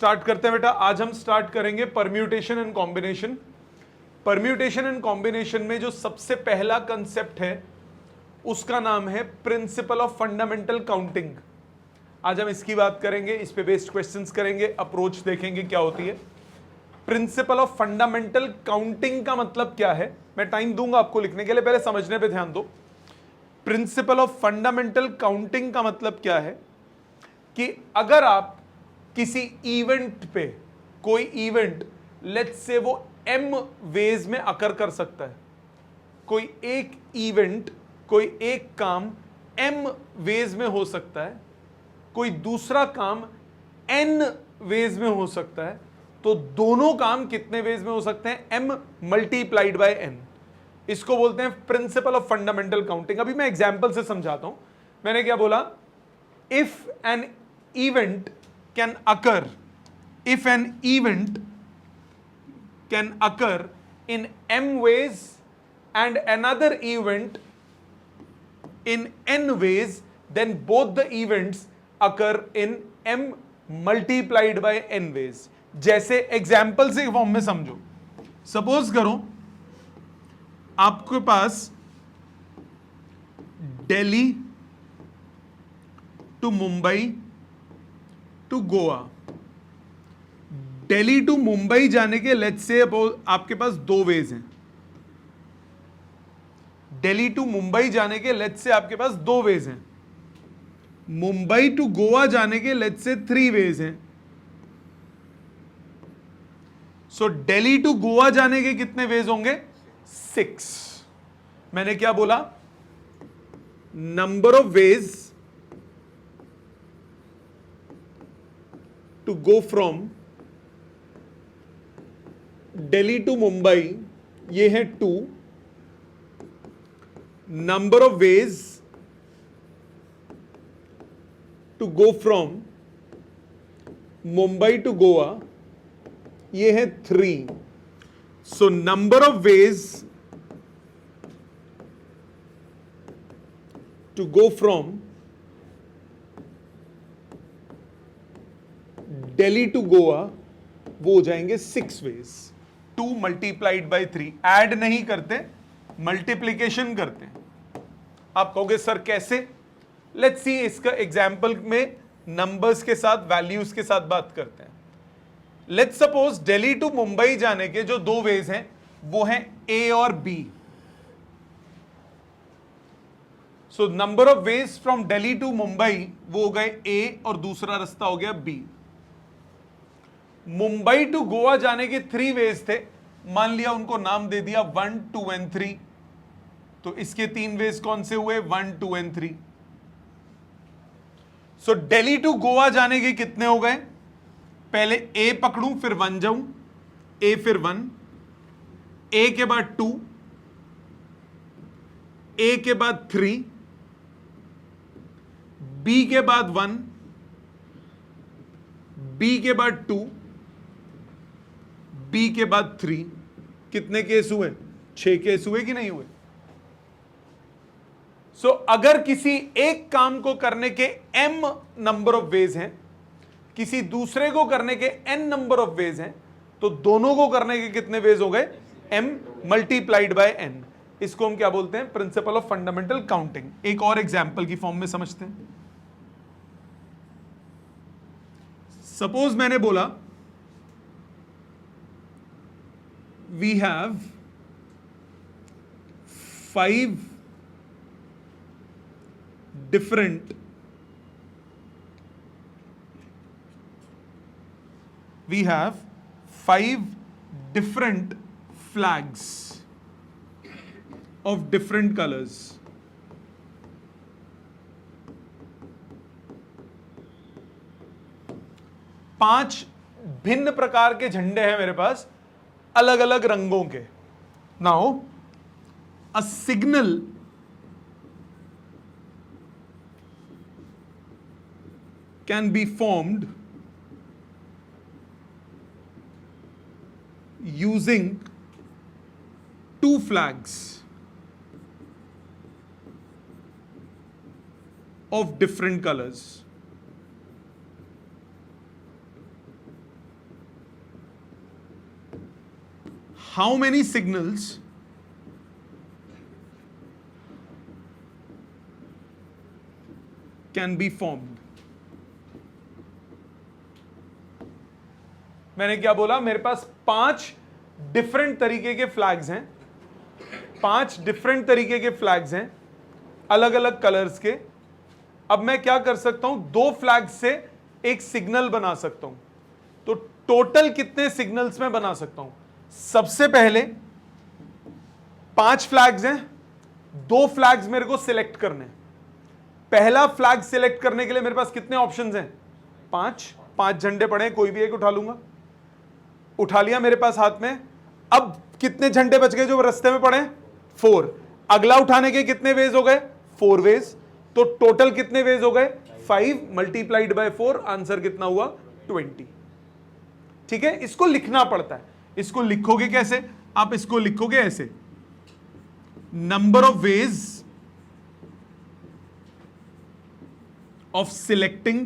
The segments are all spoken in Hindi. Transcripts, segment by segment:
स्टार्ट करते हैं बेटा। आज हम स्टार्ट करेंगे permutation and combination. Permutation and combination में जो सबसे पहला कंसेप्ट है उसका नाम है प्रिंसिपल ऑफ फंडामेंटल काउंटिंग। आज हम इसकी बात करेंगे, इस पे बेस्ड क्वेश्चंस करेंगे, अप्रोच देखेंगे क्या होती है। प्रिंसिपल ऑफ फंडामेंटल काउंटिंग का मतलब क्या है, मैं टाइम दूंगा आपको लिखने के लिए, पहले समझने पे ध्यान दो। प्रिंसिपल ऑफ फंडामेंटल काउंटिंग का मतलब क्या है कि अगर आप किसी इवेंट पे, कोई इवेंट लेट्स से वो m वेज में अकर कर सकता है, कोई एक इवेंट, कोई एक काम m वेज में हो सकता है, कोई दूसरा काम n वेज में हो सकता है, तो दोनों काम कितने वेज में हो सकते हैं? m multiplied by n। इसको बोलते हैं प्रिंसिपल ऑफ फंडामेंटल काउंटिंग। अभी मैं एग्जांपल से समझाता हूं। मैंने क्या बोला? If an event can occur, if an event can occur in m ways and another event in n ways, then both the events occur in m multiplied by n ways। जैसे एग्जाम्पल से फॉर्म में समझो। सपोज करो आपके पास Delhi to Mumbai to Goa, Delhi to Mumbai जाने के लेट्स से आपके पास दो वेज हैं। दिल्ली टू मुंबई जाने के लेट्स से आपके पास दो वेज हैं। मुंबई टू गोवा जाने के लेट्स से 3 वेज हैं। सो दिल्ली टू गोवा जाने के कितने वेज होंगे? 6। मैंने क्या बोला? Number of ways to go from Delhi to Mumbai, ये है 2। Number of ways to go from Mumbai to Goa, ये है 3। So number of ways to go from Delhi to Goa वो हो जाएंगे 6 वेज। 2 multiplied by 3। ऐड नहीं करते, मल्टीप्लीकेशन करते हैं। आप कहोगे सर कैसे? Let's see. इसका एग्जाम्पल में नंबर्स के साथ, वैल्यूज के साथ बात करते हैं। Let's suppose Delhi to Mumbai जाने के जो 2 वेज हैं वो हैं ए और B. So number of ways from Delhi to Mumbai वो हो गए ए और दूसरा रास्ता हो गया बी। मुंबई टू गोवा जाने के 3 वेज थे, मान लिया उनको नाम दे दिया 1, 2 एंड 3। तो इसके 3 वेज कौन से हुए? 1, 2 and 3। So Delhi to Goa जाने के कितने हो गए? पहले ए पकड़ूं फिर 1 जाऊं, ए फिर 1, ए के बाद 2, ए के बाद 3, बी के बाद 1, बी के बाद 2, बी के बाद 3। कितने केस हुए? 6 केस हुए कि नहीं हुए? सो अगर किसी एक काम को करने के m नंबर ऑफ वेज हैं, किसी दूसरे को करने के n नंबर ऑफ वेज हैं, तो दोनों को करने के कितने वेज हो गए? m multiplied by n। इसको हम क्या बोलते हैं? Principle of fundamental counting. एक और एग्जाम्पल की फॉर्म में समझते हैं। सपोज मैंने बोला we have 5 different flags of different colors। पांच भिन्न प्रकार के झंडे हैं मेरे पास, अलग अलग रंगों के। Now a signal can be formed using 2 flags of different colors। How many signals can be formed. मैंने क्या बोला, मेरे पास 5 डिफरेंट तरीके के फ्लैग्स हैं, 5 डिफरेंट तरीके के फ्लैग्स हैं, अलग अलग कलर्स के। अब मैं क्या कर सकता हूं, 2 फ्लैग्स से एक सिग्नल बना सकता हूं। तो टोटल कितने सिग्नल्स मैं बना सकता हूं? सबसे पहले 5 फ्लैग्स हैं, 2 फ्लैग्स मेरे को सिलेक्ट करने हैं। पहला फ्लैग सिलेक्ट करने के लिए मेरे पास कितने ऑप्शंस हैं? 5 झंडे पड़े हैं, कोई भी एक उठा लूंगा। उठा लिया मेरे पास हाथ में। अब कितने झंडे बच गए जो रास्ते में पड़े? 4। अगला उठाने के कितने वेज हो गए? 4 वेज। तो टोटल कितने वेज हो गए? 5 मल्टीप्लाइड बाय 4, आंसर कितना हुआ? 20। ठीक है, इसको लिखना पड़ता है। इसको लिखोगे कैसे? आप इसको लिखोगे ऐसे, number of veg of selecting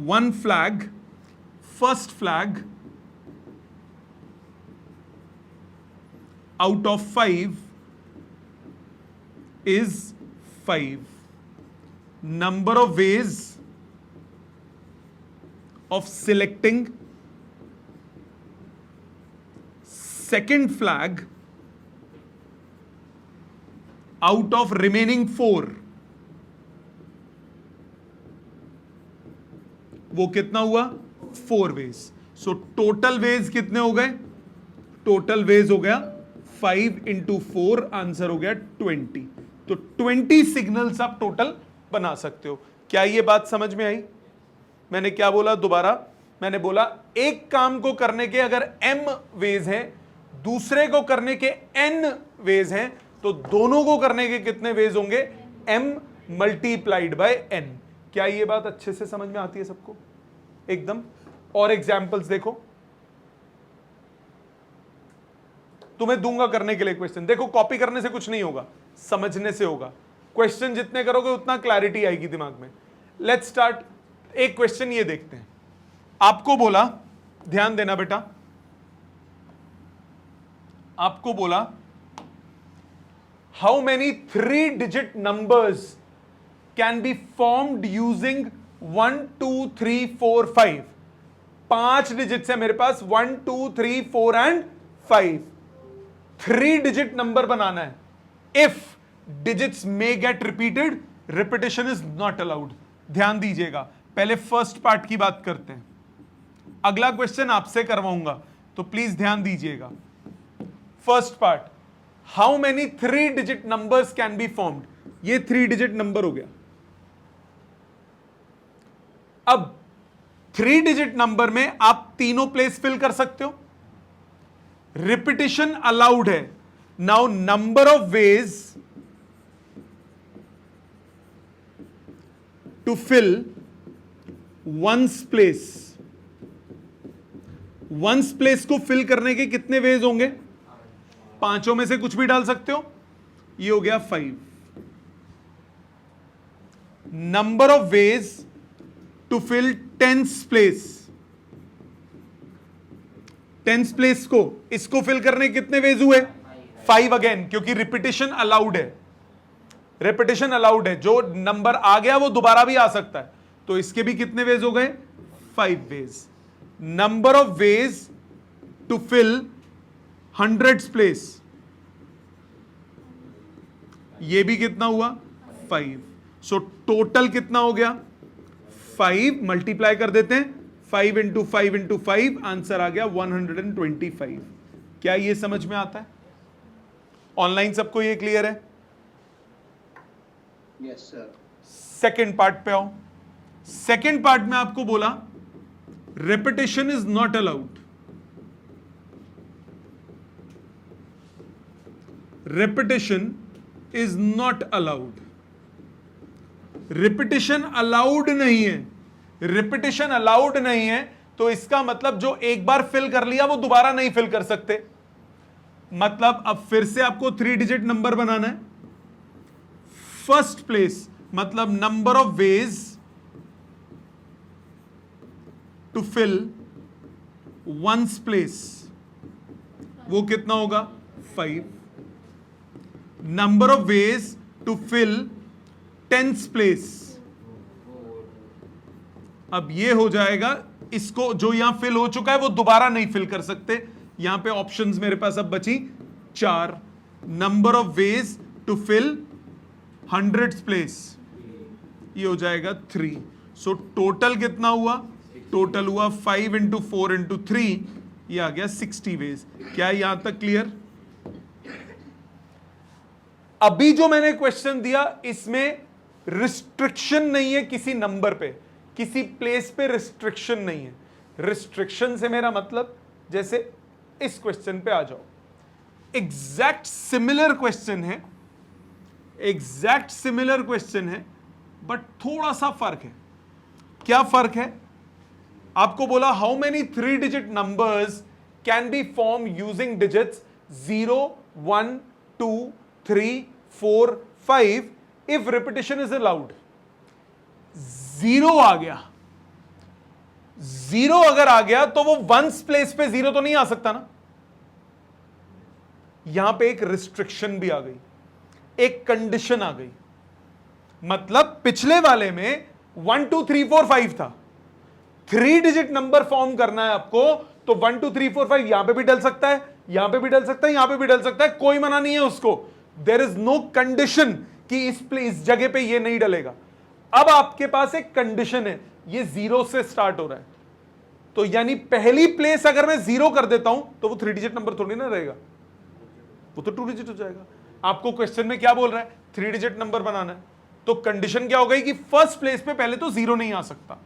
one flag, first flag out of 5 is 5. Number of ways of selecting second flag out of remaining 4, वो कितना हुआ? 4 वेज। सो टोटल वेज कितने हो गए? टोटल वेज हो गया 5 × 4, आंसर हो गया 20। तो 20 सिग्नल्स आप टोटल बना सकते हो। क्या ये बात समझ में आई? मैंने क्या बोला दोबारा? मैंने बोला एक काम को करने के अगर m वेज हैं, दूसरे को करने के n वेज हैं, तो दोनों को करने के कितने वेज होंगे? m multiplied by n। क्या ये बात अच्छे से समझ में आती है सबको? एकदम। और एग्जाम्पल्स देखो, तुम्हें दूंगा करने के लिए क्वेश्चन। देखो, कॉपी करने से कुछ नहीं होगा, समझने से होगा। क्वेश्चन जितने करोगे उतना क्लैरिटी आएगी दिमाग में। Let's start. एक क्वेश्चन ये देखते हैं। आपको बोला, ध्यान देना बेटा, आपको बोला how many 3 digit numbers can be formed using 1 2 3 4 5। 5 digits है मेरे पास, 1 2 3 4 एंड 5। 3 डिजिट नंबर बनाना है। If digits may gate repeated, repetition is not allowed. ध्यान दीजिएगा, पहले फर्स्ट पार्ट की बात करते हैं, अगला क्वेश्चन आपसे करवाऊंगा, तो प्लीज ध्यान दीजिएगा। First part, how many 3 digit numbers can be formed. ये 3 डिजिट नंबर हो गया। अब 3 डिजिट नंबर में आप तीनों प्लेस फिल कर सकते हो, रिपीटिशन अलाउड है। Now number of ways to fill ones place. Ones place को फिल करने के कितने वेज होंगे? 5 में से कुछ भी डाल सकते हो। ये हो गया 5। Number of ways to fill tens place. Tens place को, इसको फिल करने कितने वेज हुए? 5 अगेन, क्योंकि रिपीटिशन अलाउड है। रिपीटिशन अलाउड है, जो नंबर आ गया वो दोबारा भी आ सकता है। तो इसके भी कितने वेज हो गए? 5 ways. Number of ways to fill hundreds place, ये भी कितना हुआ? 5। सो टोटल कितना हो गया? 5 मल्टीप्लाई कर देते हैं, 5 × 5 × 5, आंसर आ गया 125। क्या ये समझ में आता है? ऑनलाइन सबको ये क्लियर है? Yes sir. सेकेंड पार्ट पे आओ। सेकेंड पार्ट में आपको बोला repetition is not allowed. Repetition is not allowed. Repetition allowed नहीं है। रिपीटिशन अलाउड नहीं है तो इसका मतलब जो एक बार फिल कर लिया वो दोबारा नहीं फिल कर सकते। मतलब अब फिर से आपको 3 डिजिट नंबर बनाना है। फर्स्ट प्लेस मतलब number of ways to fill ones place, वो कितना होगा 5. Number of ways to fill tens place, अब ये हो जाएगा, इसको जो यहां फिल हो चुका है वो दोबारा नहीं फिल कर सकते. यहां पे ऑप्शंस मेरे पास अब बची 4. Number of ways to fill hundreds place, ये हो जाएगा 3. सो टोटल कितना हुआ, टोटल हुआ 5 इंटू 4 इंटू 3, ये आ गया 60 वेज. क्या यहां तक क्लियर? अभी जो मैंने क्वेश्चन दिया इसमें रिस्ट्रिक्शन नहीं है किसी नंबर पे, किसी प्लेस पे रिस्ट्रिक्शन नहीं है. रिस्ट्रिक्शन से मेरा मतलब, जैसे इस क्वेश्चन पे आ जाओ, एग्जैक्ट सिमिलर क्वेश्चन है, एग्जैक्ट सिमिलर क्वेश्चन है, बट थोड़ा सा फर्क है. क्या फर्क है? आपको बोला how many 3 digit numbers can be form using digits 0, 1, 2, 3, 4, 5 if repetition is allowed. 0 आ गया, 0 अगर आ गया तो वो वंस प्लेस पे 0 तो नहीं आ सकता ना. यहां पे एक रिस्ट्रिक्शन भी आ गई, एक कंडीशन आ गई. मतलब पिछले वाले में 1, 2, 3, 4, 5 था. 3 डिजिट नंबर फॉर्म करना है आपको, तो 1, 2, 3, 4, 5 यहां पे भी डल सकता है, यहां पे भी डल सकता है, यहां पे भी डल सकता है, कोई मना नहीं है उसको. देयर इज नो कंडीशन कि इस जगह पे ये नहीं डलेगा. अब आपके पास एक कंडीशन है, ये 0 से स्टार्ट हो रहा है, तो यानी पहली प्लेस अगर मैं 0 कर देता हूं तो वो 3 डिजिट नंबर थोड़ी ना रहेगा, वो तो 2 डिजिट हो जाएगा. आपको क्वेश्चन में क्या बोल रहा है, 3 डिजिट नंबर बनाना है, तो कंडीशन क्या हो गई कि फर्स्ट प्लेस पे पहले तो 0 नहीं आ सकता.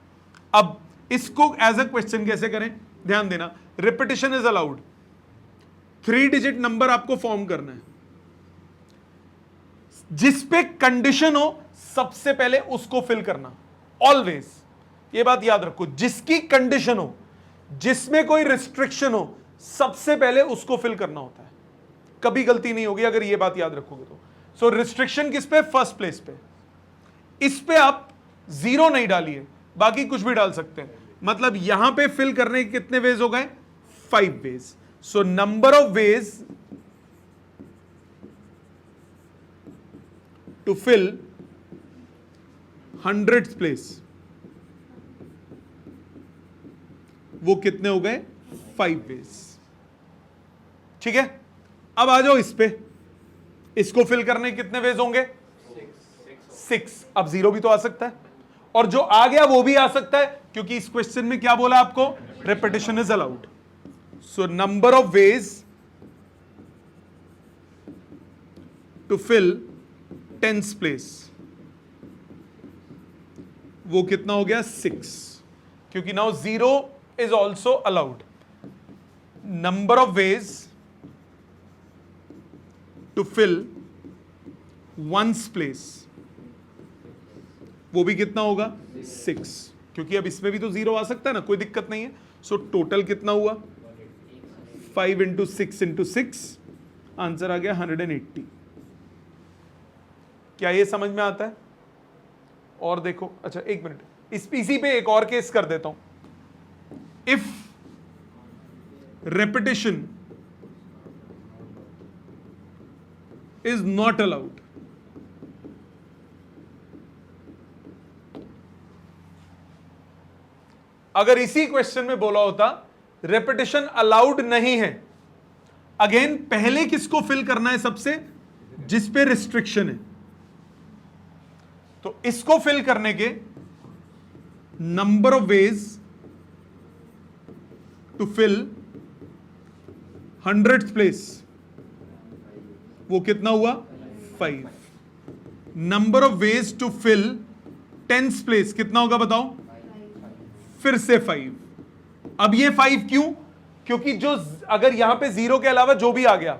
अब इसको एज अ क्वेश्चन कैसे करें, ध्यान देना. Repetition is allowed, 3 digit number आपको फॉर्म करना है, जिस पे कंडीशन हो सबसे पहले उसको फिल करना. ऑलवेज ये बात याद रखो, जिसकी कंडीशन हो, जिसमें कोई रिस्ट्रिक्शन हो, सबसे पहले उसको फिल करना होता है. कभी गलती नहीं होगी अगर ये बात याद रखोगे तो. सो रिस्ट्रिक्शन किस पे, फर्स्ट प्लेस पे. इस पे आप 0 नहीं डालिए, बाकी कुछ भी डाल सकते हैं. मतलब यहां पे फिल करने के कितने वेज हो गए, 5 ways. So number of ways to fill hundreds place, वो कितने हो गए, 5 वेज. ठीक है. अब आ जाओ इस पे, इसको फिल करने के कितने वेज होंगे, 6. अब 0 भी तो आ सकता है, और जो आ गया वो भी आ सकता है, क्योंकि इस क्वेश्चन में क्या बोला आपको, repetition is allowed. So number of ways to fill tens place, वो कितना हो गया, 6, क्योंकि now 0 is also allowed. Number of ways to fill ones place, वो भी कितना होगा, 6, क्योंकि अब इसमें भी तो 0 आ सकता है ना, कोई दिक्कत नहीं है. सो टोटल कितना हुआ, 5 इंटू 6 इंटू 6, आंसर आ गया 180. क्या ये समझ में आता है? और देखो, अच्छा एक मिनट, इसी पे एक और केस कर देता हूं. If repetition is not allowed, अगर इसी क्वेश्चन में बोला होता रेपिटेशन अलाउड नहीं है, अगेन पहले किसको फिल करना है, सबसे जिस पे रिस्ट्रिक्शन है, तो इसको फिल करने के number of ways to fill hundreds place, वो कितना हुआ, 5. Number of ways to fill tens place कितना होगा बताओ, फिर से 5. अब ये 5 क्यों, क्योंकि जो अगर यहां पे 0 के अलावा जो भी आ गया,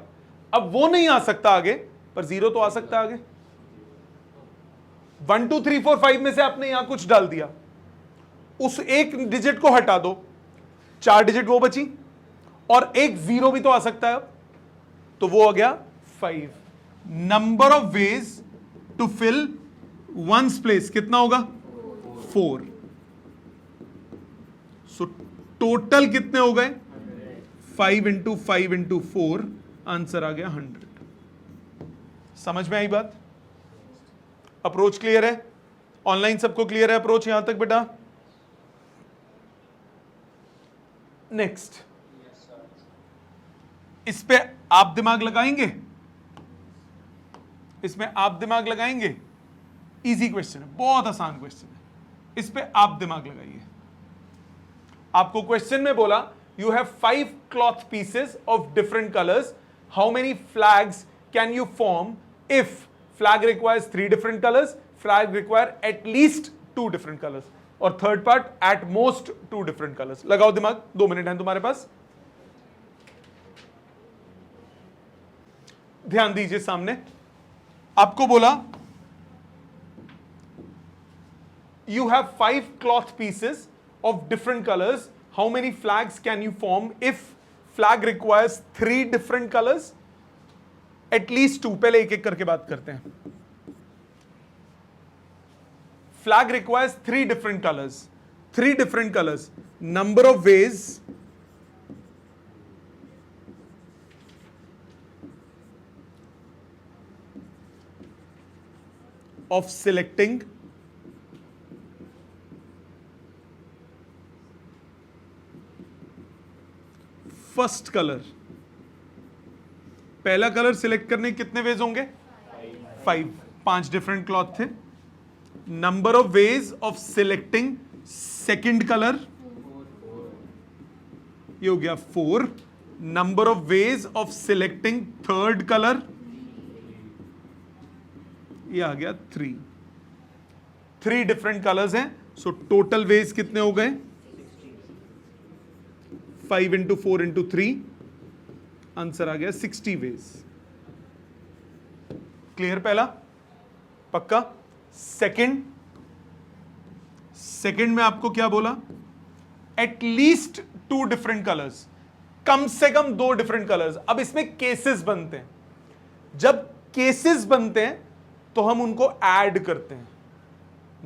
अब वो नहीं आ सकता आगे, पर 0 तो आ सकता आगे. 1, 2, 3, 4, 5 में से आपने यहां कुछ डाल दिया, उस एक डिजिट को हटा दो, 4 डिजिट वो बची, और एक 0 भी तो आ सकता है अब, तो वो आ गया 5. Number of ways to fill ones place कितना होगा, 4. सो टोटल कितने हो गए, 5 इंटू 5 इंटू 4, आंसर आ गया 100। समझ में आई बात? अप्रोच क्लियर है? ऑनलाइन सबको क्लियर है अप्रोच यहां तक बेटा? नेक्स्ट, इस पे आप दिमाग लगाएंगे? इसमें आप दिमाग लगाएंगे? इजी क्वेश्चन है, बहुत आसान क्वेश्चन है, इस पे आप दिमाग लगाइए। आपको क्वेश्चन में बोला you have 5 cloth pieces of different colours, how many flags can you form if flag requires 3 different colours, flag require at least 2 different colours, और third part at most 2 different colours. लगाओ दिमाग, 2 मिनट है तुम्हारे पास, ध्यान दीजिए। सामने आपको बोला you have 5 cloth pieces of different colors, how many flags can you form if flag requires 3 different colors, at least 2। पहले एक एक करके बात करते हैं। flag requires 3 different colors, 3 different colors, number of ways of selecting first colour. पहला कलर सिलेक्ट करने कितने वेज होंगे? 5 डिफरेंट क्लॉथ थे। Number of ways of selecting second colour, ये हो गया 4। Number of ways of selecting third colour, ये आ गया 3 डिफरेंट कलर्स हैं। सो टोटल वेज कितने हो गए? 5 इंटू 4 इंटू 3, आंसर आ गया 60 वेज। क्लियर? पहला पक्का। सेकंड में आपको क्या बोला? एटलीस्ट 2 डिफरेंट कलर्स, कम से कम 2 डिफरेंट कलर्स। अब इसमें केसेस बनते हैं, जब केसेस बनते हैं तो हम उनको ऐड करते हैं।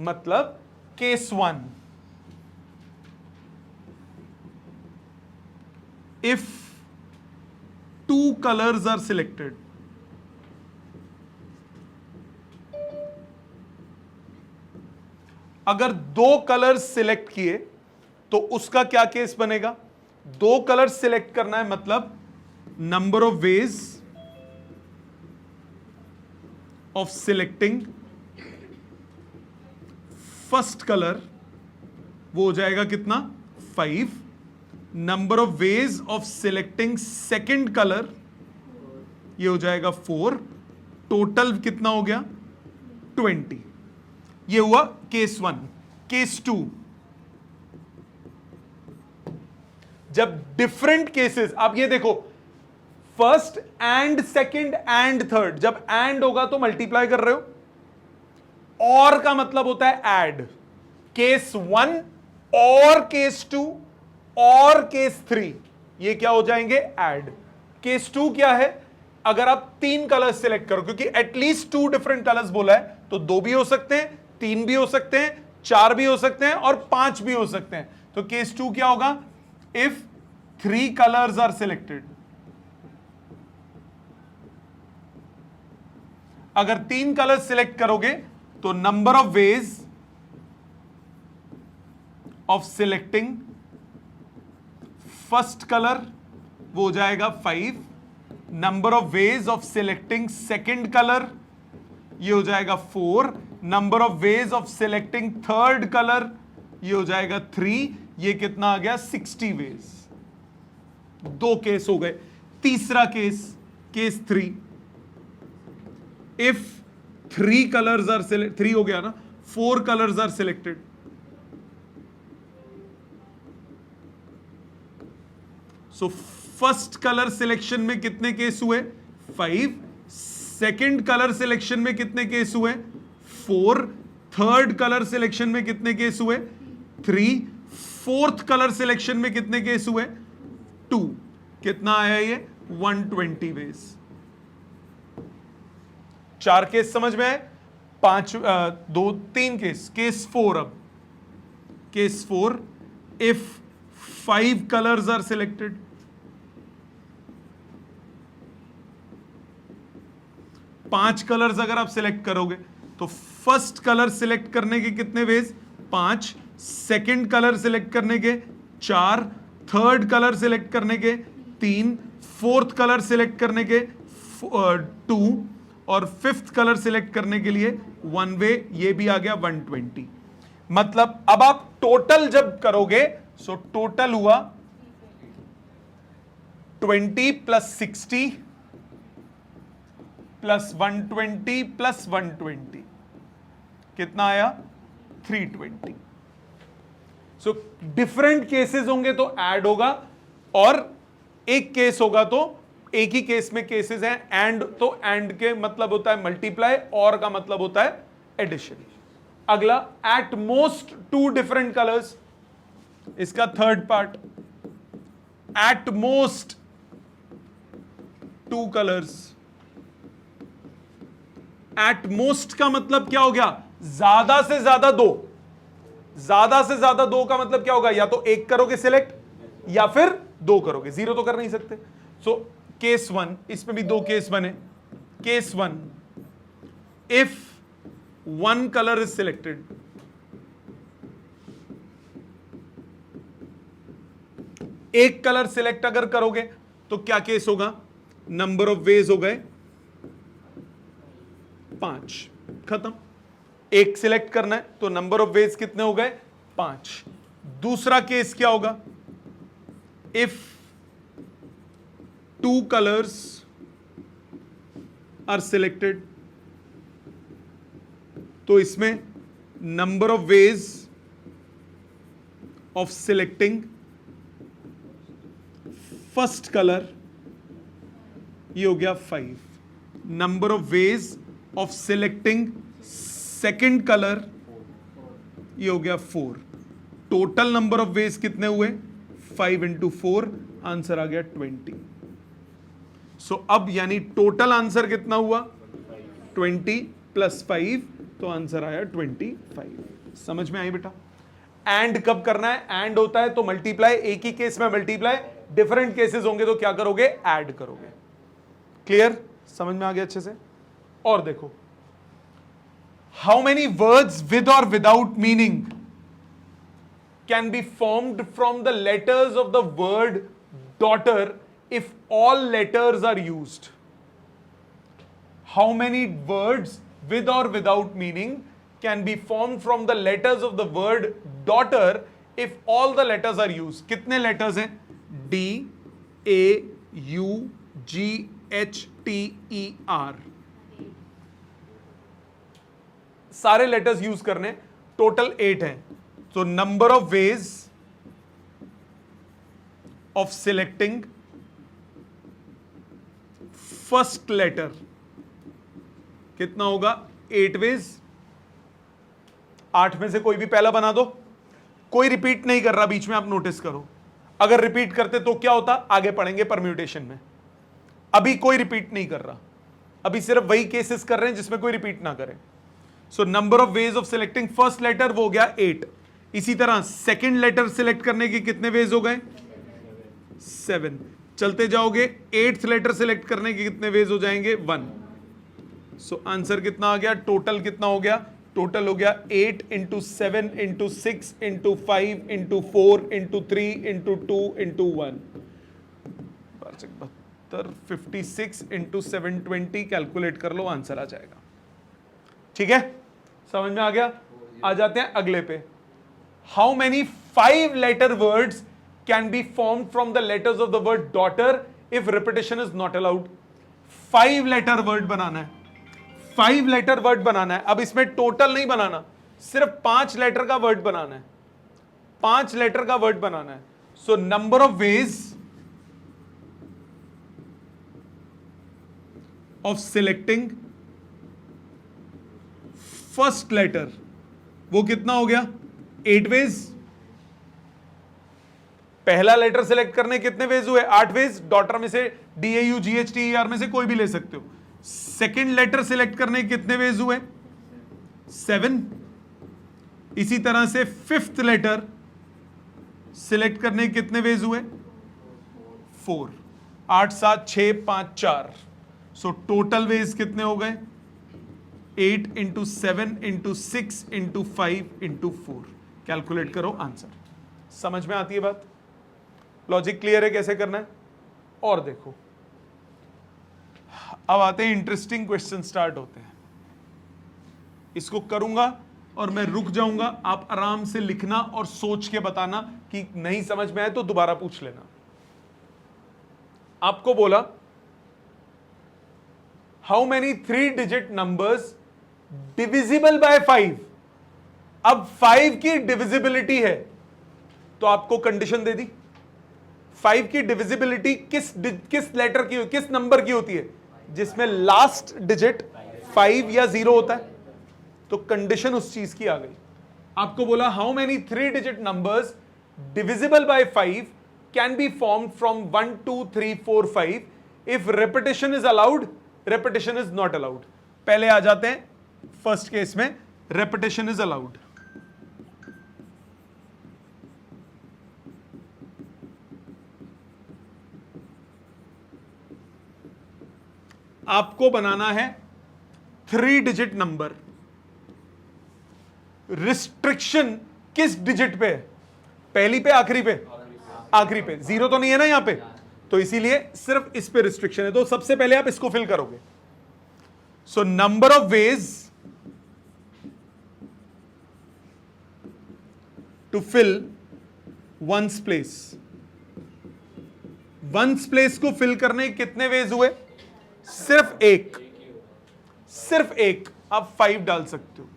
मतलब case 1, if 2 colors are selected, अगर 2 कलर्स सिलेक्ट किए तो उसका क्या केस बनेगा? 2 कलर्स सिलेक्ट करना है, मतलब number of ways of selecting first colour, वो हो जाएगा कितना? 5। Number of ways of selecting second colour, ये हो जाएगा 4। टोटल कितना हो गया? 20। ये हुआ केस 1। केस 2, जब डिफरेंट केसेस, आप ये देखो, first and second and third, जब एंड होगा तो मल्टीप्लाई कर रहे हो, और का मतलब होता है ऐड। केस 1 और केस 2 और केस 3, ये क्या हो जाएंगे? ऐड। केस 2 क्या है? अगर आप 3 कलर्स सिलेक्ट करो, क्योंकि एटलीस्ट 2 डिफरेंट कलर्स बोला है, तो 2 भी हो सकते हैं, 3 भी हो सकते हैं, 4 भी हो सकते हैं, और 5 भी हो सकते हैं। तो केस 2 क्या होगा? इफ 3 कलर्स आर सिलेक्टेड, अगर 3 कलर्स सिलेक्ट करोगे तो number of ways of selecting first colour, वो हो जाएगा 5। Number of ways of selecting second colour, ये हो जाएगा 4। Number of ways of selecting third colour, ये हो जाएगा 3। ये कितना आ गया? 60 वेज। 2 केस हो गए। तीसरा case, case 3, if 3 colours are select, 3 हो गया ना, 4 colours are selected, so first colour selection में कितने केस हुए? 5। सेकंड कलर सिलेक्शन में कितने केस हुए? 4। थर्ड कलर सिलेक्शन में कितने केस हुए? 3। फोर्थ कलर सिलेक्शन में कितने केस हुए? 2। कितना आया ये? 120 वेज। 4 केस समझ में आए? 3 केस। केस 4, अब case 4, if 5 colours are selected, 5 colours अगर आप सिलेक्ट करोगे तो फर्स्ट कलर सिलेक्ट करने के कितने वेज? 5, सेकंड कलर सिलेक्ट करने के 4, थर्ड कलर सिलेक्ट करने के 3, फोर्थ कलर सिलेक्ट करने के 2 और फिफ्थ कलर सिलेक्ट करने के लिए 1 वे, ये भी आ गया 120। मतलब अब आप टोटल जब करोगे सो टोटल हुआ 20 प्लस 60 प्लस 120 प्लस 120 कितना आया? 320। सो डिफरेंट केसेस होंगे तो ऐड होगा, और एक केस होगा तो एक ही केस में केसेस हैं। एंड तो एंड के मतलब होता है मल्टीप्लाई, और का मतलब होता है एडिशन। अगला, एट मोस्ट 2 डिफरेंट कलर्स, इसका third part, at most 2 colours. At most का मतलब क्या हो गया? ज्यादा से ज्यादा 2। ज्यादा से ज्यादा 2 का मतलब क्या होगा? या तो 1 करोगे सिलेक्ट या फिर 2 करोगे, 0 तो कर नहीं सकते। सो केस 1, इसमें भी 2 केस बने। Case 1, if 1 colour is selected, एक कलर सिलेक्ट अगर करोगे तो क्या केस होगा? नंबर ऑफ वेज हो गए 5, खत्म। एक सिलेक्ट करना है तो नंबर ऑफ वेज कितने हो गए? 5। दूसरा केस क्या होगा? इफ 2 कलर्स आर सिलेक्टेड, तो इसमें number of ways of selecting first colour, ये हो गया 5। Number of ways of selecting second colour, ये हो गया 4। टोटल नंबर ऑफ वेज कितने हुए? 5 into 4, आंसर आ गया 20। सो अब यानी टोटल आंसर कितना हुआ? 20 प्लस 5, तो आंसर आया 25। समझ में आई बेटा? एंड कब करना है? एंड होता है तो मल्टीप्लाई, एक ही केस में मल्टीप्लाई, डिफरेंट केसेस होंगे तो क्या करोगे? ऐड करोगे। क्लियर? समझ में आ गया अच्छे से? और देखो, हाउ मेनी वर्ड्स विद और without meaning can be formed from the letters of the word daughter if all letters are used? How many words with or without meaning can be formed from the letters of the word daughter if all the letters are used? कितने letters हैं? D, A, U, G, H, T, E, R। सारे letters use करने, total 8 हैं। So number of ways of selecting first letter कितना होगा? 8 ways। 8 में से कोई भी पहला बना दो, कोई रिपीट नहीं कर रहा बीच में, आप नोटिस करो। अगर रिपीट करते तो क्या होता? आगे पढ़ेंगे परम्यूटेशन में। अभी कोई रिपीट नहीं कर रहा, अभी सिर्फ वही केसेस कर रहे हैं जिसमें कोई रिपीट ना करे। So number of ways of selecting first letter वो हो गया 8। इसी तरह सेकंड लेटर सिलेक्ट करने के कितने वेज हो गए? 7। चलते जाओगे, 8th लेटर सिलेक्ट करने के कितने वेज हो जाएंगे? 1। सो आंसर कितना आ गया? टोटल कितना हो गया? टोटल हो गया 8 into 7 into 6 into 5 into 4 into 3 into 2 into 1। 56 into 720 calculate कर लो, आंसर आ जाएगा। ठीक है, समझ में आ गया? आ जाते हैं अगले पे। How many 5-letter words can be formed from the letters of the word daughter if repetition is not allowed? 5-letter word बनाना है, 5-letter word बनाना है। अब इसमें टोटल नहीं बनाना, सिर्फ 5 लेटर का वर्ड बनाना है, 5 लेटर का वर्ड बनाना है। So number of ways of selecting first letter, वो कितना हो गया? 8 वेज। पहला लेटर सिलेक्ट करने कितने वेज हुए? 8 वेज। डॉटर में से DAUGHTER में से कोई भी ले सकते हो। सेकंड लेटर सिलेक्ट करने कितने वेज हुए? 7। इसी तरह से फिफ्थ लेटर सिलेक्ट करने कितने वेज हुए? 4। 8 7 6 5 4। सो टोटल वेज कितने हो गए? 8 into 7 into 6 into 5 into 4। Calculate करो आंसर। समझ में आती है बात? लॉजिक क्लियर है कैसे करना है? और देखो, अब आते हैं इंटरेस्टिंग क्वेश्चन स्टार्ट होते हैं। इसको करूंगा और मैं रुक जाऊंगा, आप आराम से लिखना और सोच के बताना कि नहीं समझ में आए तो दोबारा पूछ लेना। आपको बोला how many 3 digit numbers divisible by 5। अब 5 की डिविजिबिलिटी है तो आपको कंडीशन दे दी। 5 की डिविजिबिलिटी किस लेटर की, किस नंबर की होती है? जिसमें लास्ट डिजिट 5 या 0 होता है। तो कंडीशन उस चीज की आ गई। आपको बोला how many 3 digit numbers divisible by 5 can be form from 1 2 3 4 5 if repetition is allowed, repetition is not allowed. पहले आ जाते हैं फर्स्ट केस में, रेपिटेशन इज अलाउड। आपको बनाना है 3 डिजिट नंबर। रिस्ट्रिक्शन किस डिजिट पे है? पहली पे, आखिरी पे? आखिरी पे। 0 तो नहीं है ना यहां पे, तो इसीलिए सिर्फ इस पे रिस्ट्रिक्शन है। तो सबसे पहले आप इसको फिल करोगे। So number of ways to fill ones place. Ones place को फिल करने कितने वेज हुए? सिर्फ एक, सिर्फ एक। आप 5 डाल सकते हो,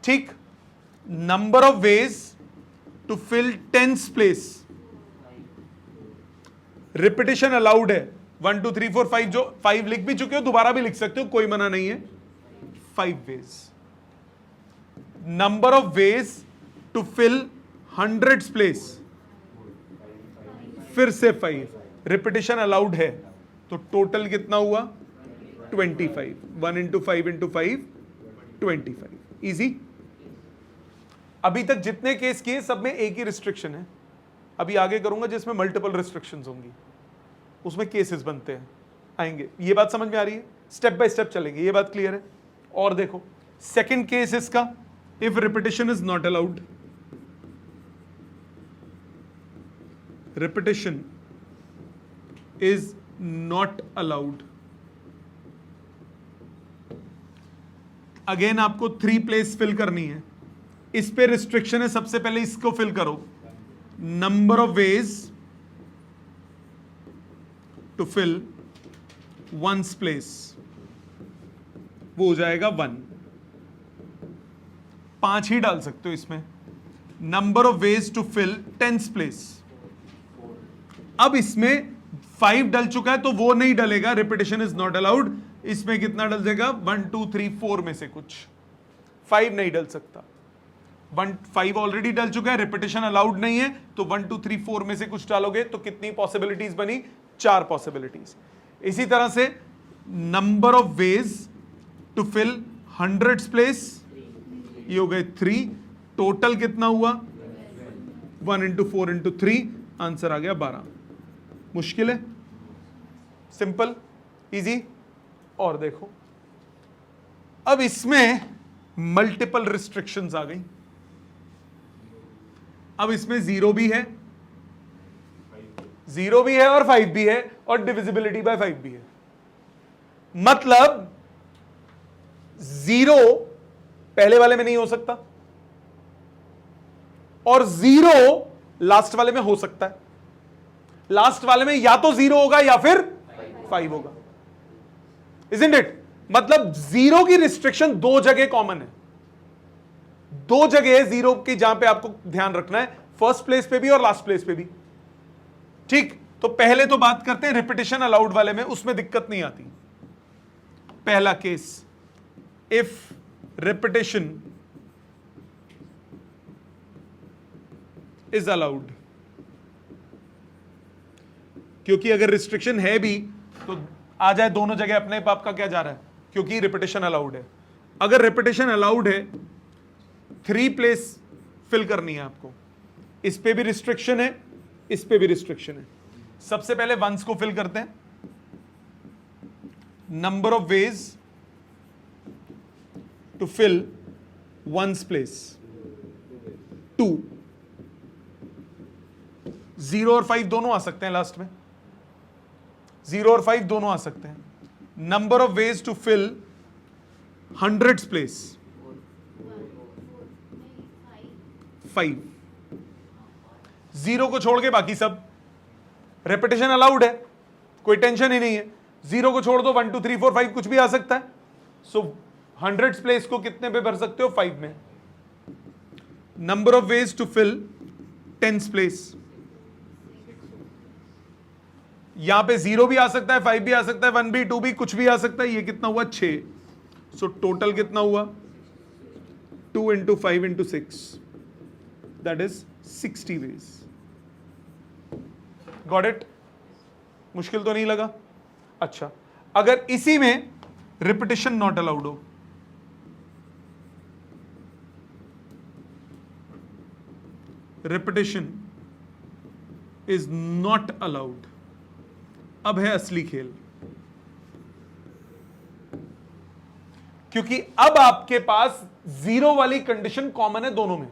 ठीक। Number of ways to fill tens place, repetition allowed है। 1 2 3 4 5, जो 5 लिख भी चुके हो दोबारा भी लिख सकते हो, कोई मना नहीं है। 5 ways. Number of ways to fill hundreds place, फिर से 5, रिपीटिशन अलाउड है। तो टोटल कितना हुआ? 25। 1 इंटू 5 इंटू 5 25। इजी। अभी तक जितने केस किए सब में एक ही रिस्ट्रिक्शन है। अभी आगे करूंगा जिसमें मल्टीपल रिस्ट्रिक्शंस होंगी, उसमें केसेस बनते हैं, आएंगे। ये बात समझ में आ रही है? स्टेप बाय स्टेप चलेंगे, ये बात क्लियर है? और देखो सेकंड केस इसका, if repetition is not allowed. Repetition is not allowed. Again आपको 3 प्लेस फिल करनी है। इस पे रिस्ट्रिक्शन है, सबसे पहले इसको फिल करो। Number of ways to fill ones place, वो हो जाएगा 1। 5 ही डाल सकते हो इसमें। Number of ways to fill tens place, अब इसमें 5 डल चुका है तो वो नहीं डलेगा, रिपीटिशन इज नॉट अलाउड। इसमें कितना डल जाएगा? 1 2 3 4 में से कुछ। 5 नहीं डल सकता। 5 ऑलरेडी डल चुका है, रिपीटिशन अलाउड नहीं है, तो 1 2 3 4 में से कुछ डालोगे तो कितनी पॉसिबिलिटीज बनी? 4 पॉसिबिलिटीज। इसी तरह से number of ways to fill hundreds place, ये हो गए 3। टोटल कितना हुआ? 1 इंटू 4 इंटू 3, आंसर आ गया 12। मुश्किल है? Simple, easy. और देखो अब इसमें मल्टीपल रिस्ट्रिक्शंस आ गई। अब इसमें 0 भी है, 0 भी है और 5 भी है, और डिविजिबिलिटी बाय 5 भी है। मतलब 0 पहले वाले में नहीं हो सकता और 0 लास्ट वाले में हो सकता है। लास्ट वाले में या तो 0 होगा या फिर 5 होगा, इजंट इट? मतलब 0 की रिस्ट्रिक्शन 2 जगह कॉमन है। 2 जगह है 0 की जहां पे आपको ध्यान रखना है, फर्स्ट प्लेस पे भी और लास्ट प्लेस पे भी, ठीक। तो पहले तो बात करते हैं रिपीटिशन अलाउड वाले में, उसमें दिक्कत नहीं आती। पहला case, if repetition is allowed, क्योंकि अगर रिस्ट्रिक्शन है भी तो आ जाए दोनों जगह, अपने पाप का क्या जा रहा है, क्योंकि रिपीटिशन अलाउड है। अगर रिपीटिशन अलाउड है, 3 प्लेस फिल करनी है आपको। इस पे भी रिस्ट्रिक्शन है, इस पे भी रिस्ट्रिक्शन है। सबसे पहले वंस को फिल करते हैं, number of ways to fill ones place 2, 0 और 5 दोनों आ सकते हैं लास्ट में, 0 और 5 दोनों आ सकते हैं। Number of ways to fill hundreds place 5, 0 को छोड़ के बाकी सब। रेपिटेशन अलाउड है, कोई टेंशन ही नहीं है। 0 को छोड़ दो 1 2 3 4 5 कुछ भी आ सकता है। सो हंड्रेड्स प्लेस को कितने पे भर सकते हो? 5 में। Number of ways to fill tens place, यहां पे 0 भी आ सकता है, 5 भी आ सकता है, 1 भी, 2 भी, कुछ भी आ सकता है। ये कितना हुआ? 6। सो टोटल कितना हुआ? 2 into 5 into 6, that is 60 ways. Got it? मुश्किल तो नहीं लगा? अच्छा, अगर इसी में रिपीटिशन नॉट अलाउड हो, रिपीटिशन इज नॉट अलाउड, अब है असली खेल। क्योंकि अब आपके पास 0 वाली कंडीशन कॉमन है दोनों में।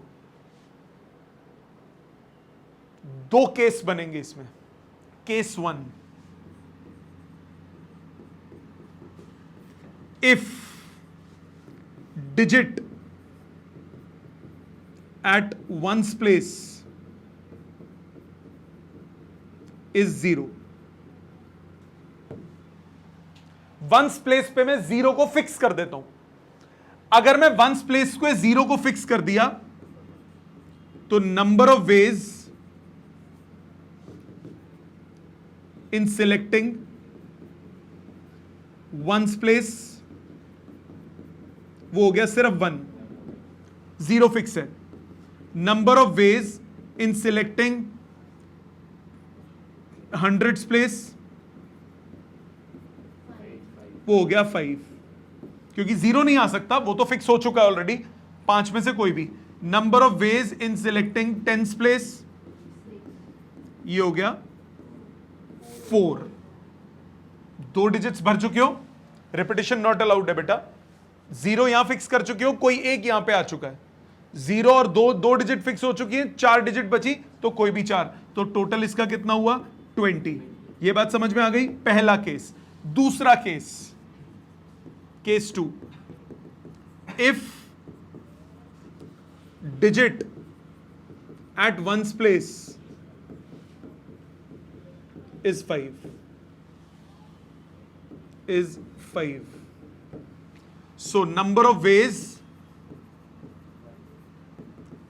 2 केस बनेंगे इसमें। Case 1, if digit at ones place is 0, ones place पे मैं 0 को फिक्स कर देता हूं। अगर मैं वंस प्लेस को 0 को फिक्स कर दिया तो number of ways in selecting once place वो हो गया सिर्फ 1, 0 फिक्स है। Number of ways in selecting hundreds place वो हो गया 5, क्योंकि 0 नहीं आ सकता, वो तो फिक्स हो चुका है ऑलरेडी। 5 में से कोई भी। Number of ways in selecting tens place ये हो गया 4। 2 डिजिट्स भर चुके हो, रिपीटिशन नॉट अलाउड है बेटा। 0 यहां फिक्स कर चुके हो, कोई एक यहां पे आ चुका है। 0 और 2 डिजिट फिक्स हो चुकी है, 4 डिजिट बची तो कोई भी 4, तो टोटल इसका कितना हुआ? 20। ये बात समझ में आ गई? पहला केस। दूसरा case, case 2, if digit at ones place is 5, is 5. So number of ways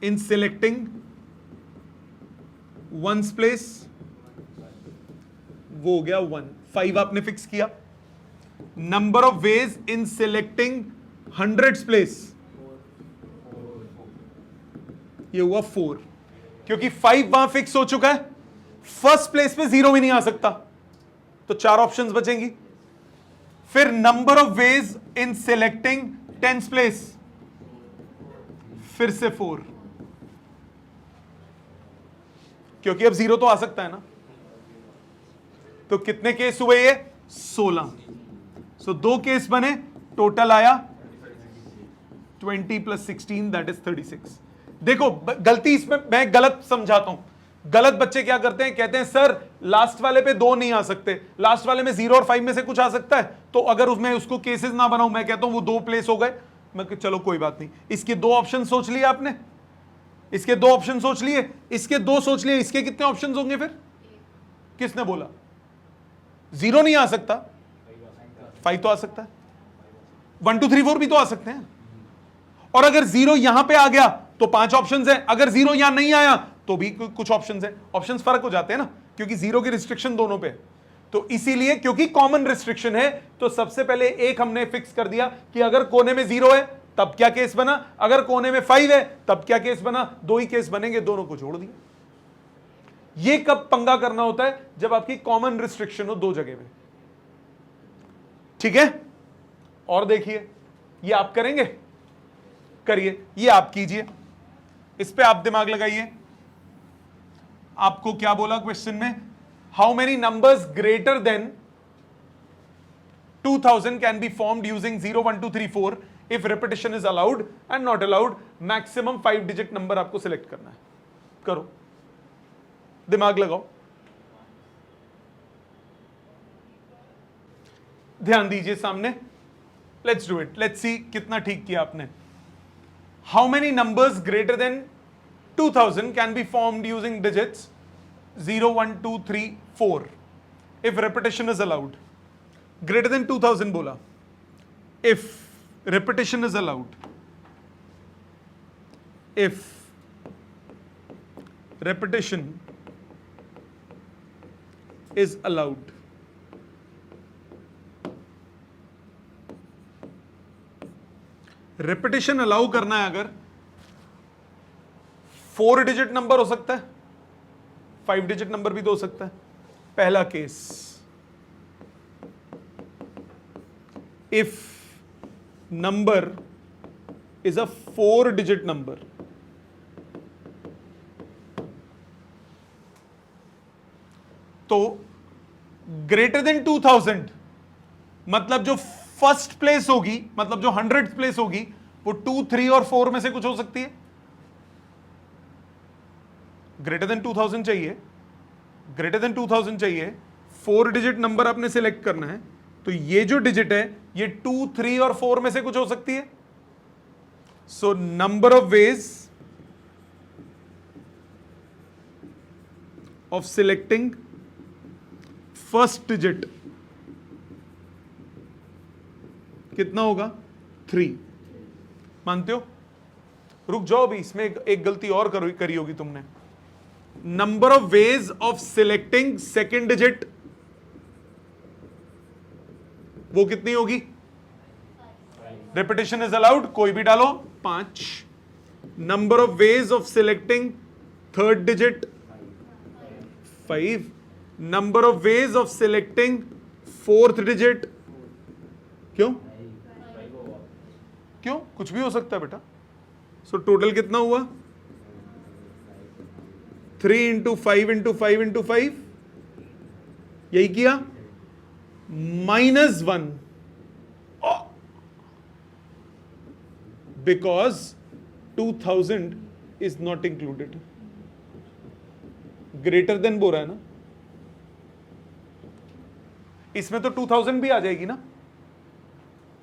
in selecting ones place वो हो गया 1। 5 आपने फिक्स किया। Number of ways in selecting hundreds place ये हुआ 4, क्योंकि 5 वहां फिक्स हो चुका है। फर्स्ट प्लेस पे 0 भी नहीं आ सकता, तो 4 ऑप्शंस बचेंगी। फिर number of ways in selecting tens place फिर से 4, क्योंकि अब 0 तो आ सकता है ना। तो कितने केस हुए ये? 16। सो 2 केस बने, टोटल आया 20 + 16 दैट इज 36। देखो गलती इसमें मैं गलत समझाता हूं। गलत बच्चे क्या करते हैं, कहते हैं सर लास्ट वाले पे 2 नहीं आ सकते, लास्ट वाले में 0 और 5 में से कुछ आ सकता है, तो अगर उसमें उसको केसेस ना बनाऊं, मैं कहता हूं वो 2 प्लेस हो गए। मैं चलो कोई बात नहीं, इसके 2 ऑप्शन सोच लिए आपने, इसके 2 ऑप्शन सोच लिए, इसके 2 सोच लिए, इसके कितने ऑप्शन होंगे फिर? किसने बोला 0 नहीं आ सकता? 5 तो आ सकता है, 1 2 3 4 भी तो आ सकते हैं। और अगर 0 यहां पे आ गया तो 5 ऑप्शंस हैं, अगर 0 यहां नहीं आया तो भी कुछ ऑप्शंस हैं। ऑप्शंस फर्क हो जाते हैं ना, क्योंकि 0 की रिस्ट्रिक्शन दोनों पे। तो इसीलिए क्योंकि कॉमन रिस्ट्रिक्शन है, तो सबसे पहले एक हमने फिक्स कर दिया कि अगर कोने में 0 है तब क्या केस बना, अगर कोने में 5 है तब क्या केस बना। 2 ही केस बनेंगे, दोनों को जोड़ दिया। ये कब पंगा करना होता है? जब आपकी कॉमन रिस्ट्रिक्शन हो 2 जगह में। ठीक है, और देखिए ये आप करेंगे, करिए, ये आप कीजिए, इस पे आप दिमाग लगाइए। आपको क्या बोला क्वेश्चन में? How many numbers greater than 2000 can be formed using 0 1 2 3 4 if repetition is allowed and not allowed. Maximum 5 digit number आपको सिलेक्ट करना है. करो, दिमाग लगाओ, ध्यान दीजिए सामने. Let's do it, let's see कितना ठीक किया आपने. How many numbers greater than 2000 can be formed using digits 0 1 2 3 4 if repetition is allowed. Greater than 2000 बोला. If repetition is allowed, if repetition is allowed, repetition allow करना है अगर 4 डिजिट नंबर हो सकता है, 5 डिजिट नंबर भी तो हो सकता है. पहला case, if number is a 4 digit number, तो ग्रेटर देन 2000 मतलब जो फर्स्ट प्लेस होगी, मतलब जो 100th प्लेस होगी, वो 2 3 और 4 में से कुछ हो सकती है. ग्रेटर देन 2000 चाहिए, ग्रेटर देन 2000 चाहिए, 4 डिजिट नंबर आपने सिलेक्ट करना है. तो ये जो डिजिट है ये 2 3 और 4 में से कुछ हो सकती है. So number of ways of selecting first digit कितना होगा? 3. मानते हो? रुक जाओ अभी, इसमें एक गलती और करी होगी तुमने. Number of ways of selecting second digit वो कितनी होगी? रेपिटेशन इज अलाउड, कोई भी डालो, 5. Number of ways of selecting third digit 5. Number of ways of selecting fourth digit, क्यों क्यों? कुछ भी हो सकता है बेटा. सो टोटल कितना हुआ? 3 इंटू 5 इंटू 5 इंटू 5, यही किया, -1, because 2000 is not included. Greater than बोल रहा है ना, इसमें तो 2000 भी आ जाएगी ना.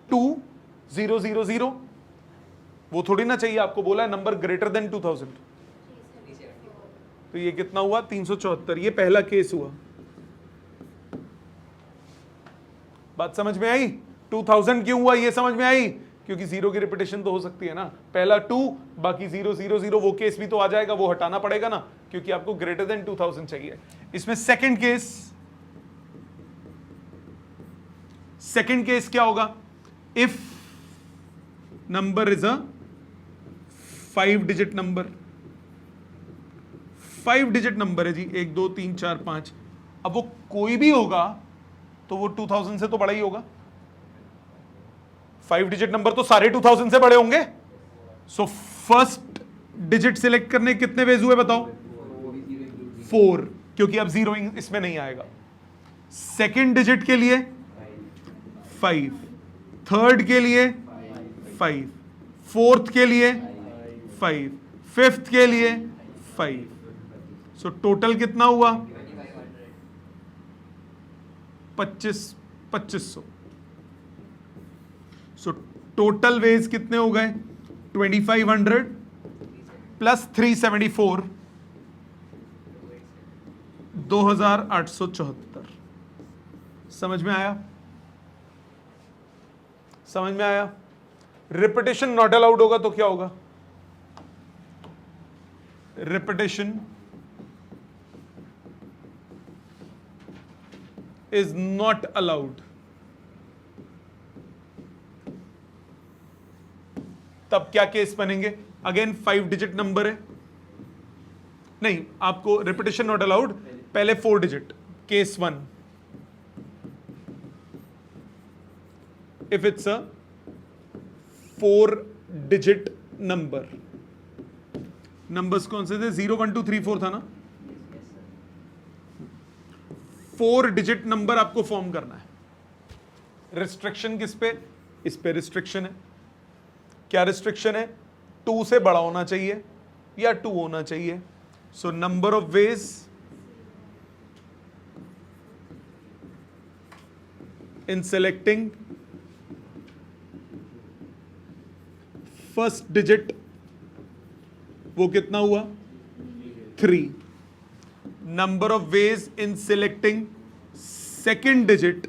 2000 वो थोड़ी ना चाहिए आपको, बोला है नंबर ग्रेटर देन 2000. तो ये कितना हुआ? 374. ये पहला केस हुआ. बात समझ में आई? 2000 क्यों हुआ ये समझ में आई? क्योंकि 0 की रिपीटेशन तो हो सकती है ना. पहला 2, बाकी 0 0 0, वो केस भी तो आ जाएगा, वो हटाना पड़ेगा ना, क्योंकि आपको ग्रेटर देन 2000 चाहिए. इसमें सेकंड केस क्या होगा? If number is a 5 digit number. 5 digit number है जी, 1 2 3 4 5. अब वो कोई भी होगा तो वो 2000 से तो बड़ा ही होगा. 5 डिजिट नंबर तो सारे 2000 से बड़े होंगे. सो फर्स्ट डिजिट सिलेक्ट करने कितने वेज हुए बताओ? 4, क्योंकि अब 0 इसमें नहीं आएगा. सेकेंड डिजिट के लिए 5, थर्ड के लिए 5, फोर्थ के लिए 5, फिफ्थ के लिए 5. सो टोटल कितना हुआ? 2500. सो टोटल वेज कितने हो गए? 2500 प्लस 374, 2874. समझ में आया? समझ में आया? रिपीटेशन नॉट अलाउड होगा तो क्या होगा? Repetition is not allowed. तब क्या केस बनेंगे? अगेन 5 डिजिट नंबर है, नहीं आपको रिपीटेशन नॉट अलाउड, पहले 4 digit. Case 1, if it's a 4 digit number. Numbers कौन से थे? 0 1 2 3 4 था ना. 4 डिजिट नंबर आपको फॉर्म करना है। रिस्ट्रिक्शन किस पे? इस पे रिस्ट्रिक्शन है। क्या रिस्ट्रिक्शन है? 2 से बड़ा होना चाहिए या 2 होना चाहिए। सो number of ways in selecting first digit, वो कितना हुआ? 3। Number of ways in selecting second digit,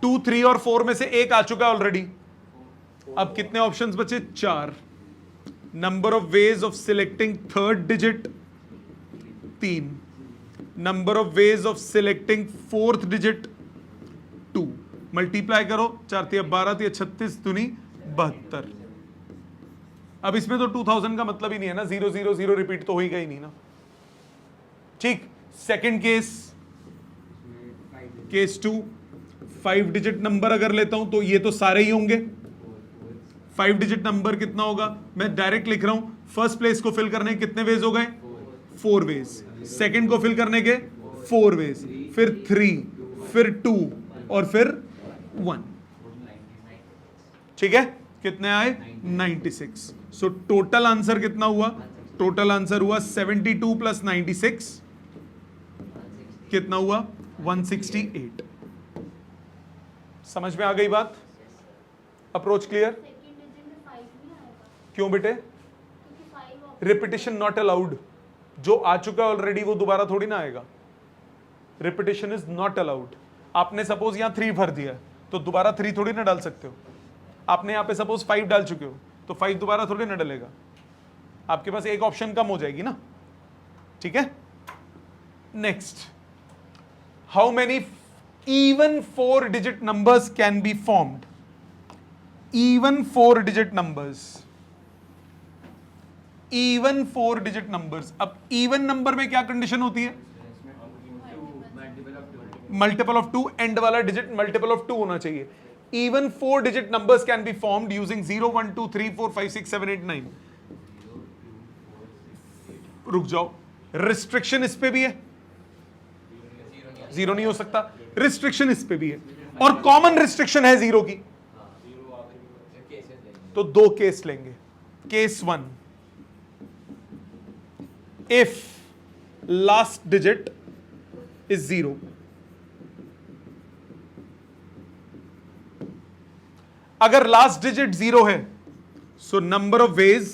2, 3 और 4 में से एक आ चुका है ऑलरेडी। अब कितने ऑप्शंस बचे? 4। Number of ways of selecting third digit, 3। Number of ways of selecting fourth digit, 2। Multiply करो, 4 तिया 12, तिया 36, दूनी 72। अब इसमें तो 2000 का मतलब ही नहीं है ना, 0 0 0 रिपीट तो होगा ही नहीं ना। ठीक। Second case, case 2, 5 digit number अगर लेता हूं तो ये तो सारे ही होंगे। 5 डिजिट नंबर कितना होगा? मैं डायरेक्ट लिख रहा हूं। फर्स्ट प्लेस को फिल करने के कितने वेज हो गए? 4 वेज। सेकंड को फिल करने के 4 वेज, फिर 3, फिर 2 और फिर 1। ठीक है, कितने आए? 96। सो टोटल आंसर कितना हुआ? टोटल आंसर हुआ 72 प्लस 96, कितना हुआ? 168। समझ में आ गई बात? Approach clear? क्यों बेटे? Repetition not allowed. जो आ चुका है ऑलरेडी वो दोबारा थोड़ी ना आएगा। Repetition is not allowed. आपने सपोज यहां 3 भर दिया तो दोबारा 3 थोड़ी ना डाल सकते हो। आपने यहां पे सपोज 5 डाल चुके हो तो 5 दोबारा थोड़ी ना डलेगा। आपके पास एक ऑप्शन कम हो जाएगी ना। ठीक है, next, how many even 4 digit numbers can be formed? Even 4 digit numbers, even 4 digit numbers। अब even number में क्या कंडीशन होती है? मल्टीपल ऑफ 2, एंड वाला डिजिट मल्टीपल ऑफ 2 होना चाहिए। even 4 digit numbers can be formed using 0 1 2 3 4 5 6 7 8 9। रुक जाओ, रिस्ट्रिक्शन इस पे भी है, 0 नहीं हो सकता। रिस्ट्रिक्शन इस पे भी है, और कॉमन रिस्ट्रिक्शन है 0 की। तो 2 केस लेंगे। Case 1, if last digit is 0, अगर लास्ट डिजिट 0 है so number of ways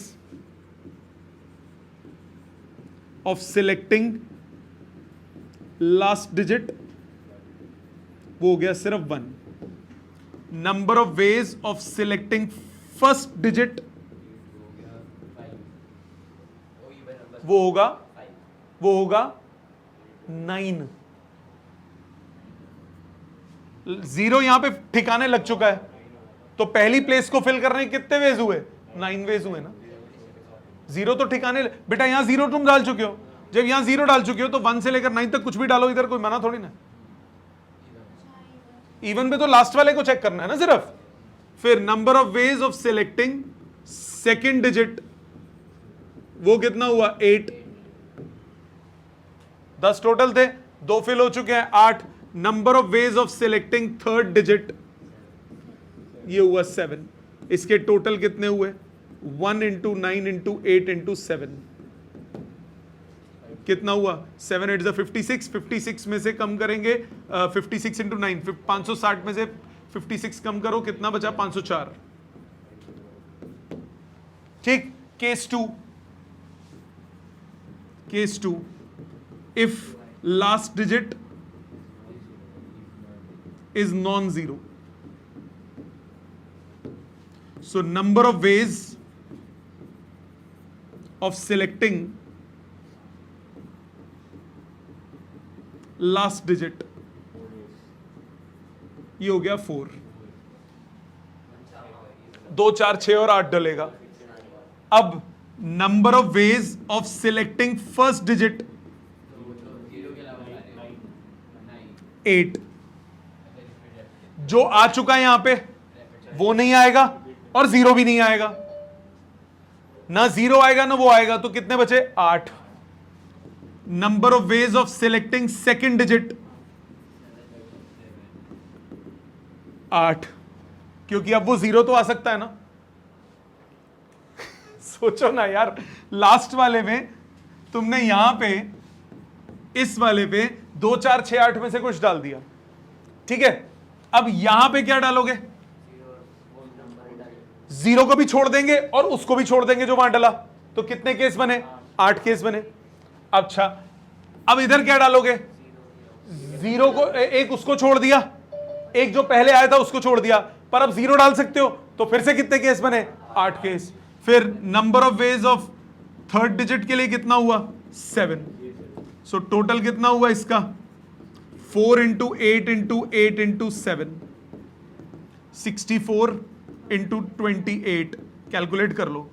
of selecting last digit वो हो गया सिर्फ 1। Number of ways of selecting first digit वो होगा 9। 0 यहां पे ठिकाने लग चुका है तो पहली प्लेस को फिल करने के कितने वेज हुए? 9 वेज हुए ना। 0 तो ठिकाने, बेटा यहां 0 तुम डाल चुके हो, जब यहां 0 डाल चुके हो तो 1 से लेकर 9 तक कुछ भी डालो, इधर कोई मना थोड़ी ना। इवन पे तो लास्ट वाले को चेक करना है ना सिर्फ। फिर number of ways of selecting second digit वो कितना हुआ? 8। 10 टोटल थे, 2 फिल हो चुके हैं, 8। Number of ways of selecting third digit ये हुआ 7। इसके टोटल कितने हुए? 1 इंटू 9 इंटू 8 इंटू 7 कितना हुआ? 7 8 56। 56 में से कम करेंगे 56 इंटू 9, 560 में से 56 कम करो, कितना बचा? 504। ठीक। Case 2, case 2, if last digit is non zero, so number of ways of selecting last digit ये हो गया 4। 2 4 6 और 8 डलेगा। अब number of ways of selecting first digit 8। जो आ चुका है यहां पे वो नहीं आएगा और 0 भी नहीं आएगा, ना 0 आएगा ना वो आएगा, तो कितने बचे? 8। Number of ways of selecting second digit 8, क्योंकि अब वो 0 तो आ सकता है ना। सोचो ना यार, लास्ट वाले में तुमने यहां पे इस वाले पे 2 4 6 8 में से कुछ डाल दिया, ठीक है। अब यहां पे क्या डालोगे? 0 को भी छोड़ देंगे और उसको भी छोड़ देंगे जो वहां डाला, तो कितने केस बने? 8 केस बने। अच्छा, अब इधर क्या डालोगे? 0 को, एक उसको छोड़ दिया, एक जो पहले आया था उसको छोड़ दिया, पर अब 0 डाल सकते हो, तो फिर से कितने केस बने? 8 केस। फिर number of ways of third digit के लिए कितना हुआ? 7। सो टोटल कितना हुआ इसका? 4 into 8 into 8 into 7, 64 into 28। Calculate कर लो,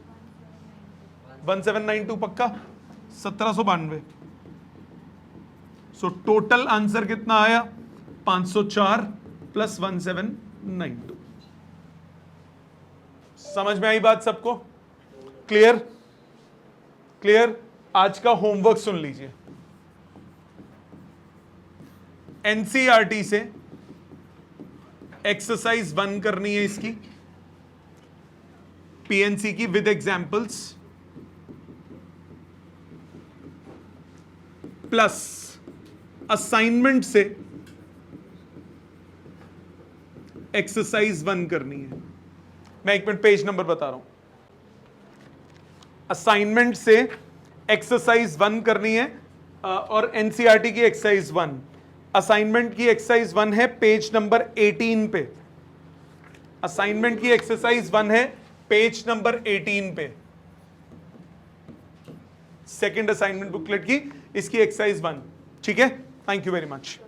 1792 पक्का, 1792। सो टोटल आंसर कितना आया? 504 प्लस 1792। समझ में आई बात सबको? क्लियर? क्लियर? आज का होमवर्क सुन लीजिए। एनसीईआरटी से एक्सरसाइज 1 करनी है इसकी, पीएनसी की विद एग्जाम्पल्स, प्लस असाइनमेंट से एक्सरसाइज 1 करनी है। मैं 1 मिनट पेज नंबर बता रहा हूं। असाइनमेंट से एक्सरसाइज 1 करनी है और एनसीईआरटी की एक्सरसाइज 1। असाइनमेंट की एक्सरसाइज 1 है पेज नंबर 18 पे। असाइनमेंट की एक्सरसाइज 1 है पेज नंबर 18 पे, सेकंड असाइनमेंट बुकलेट की इसकी एक्सरसाइज 1, ठीक है। Thank you very much.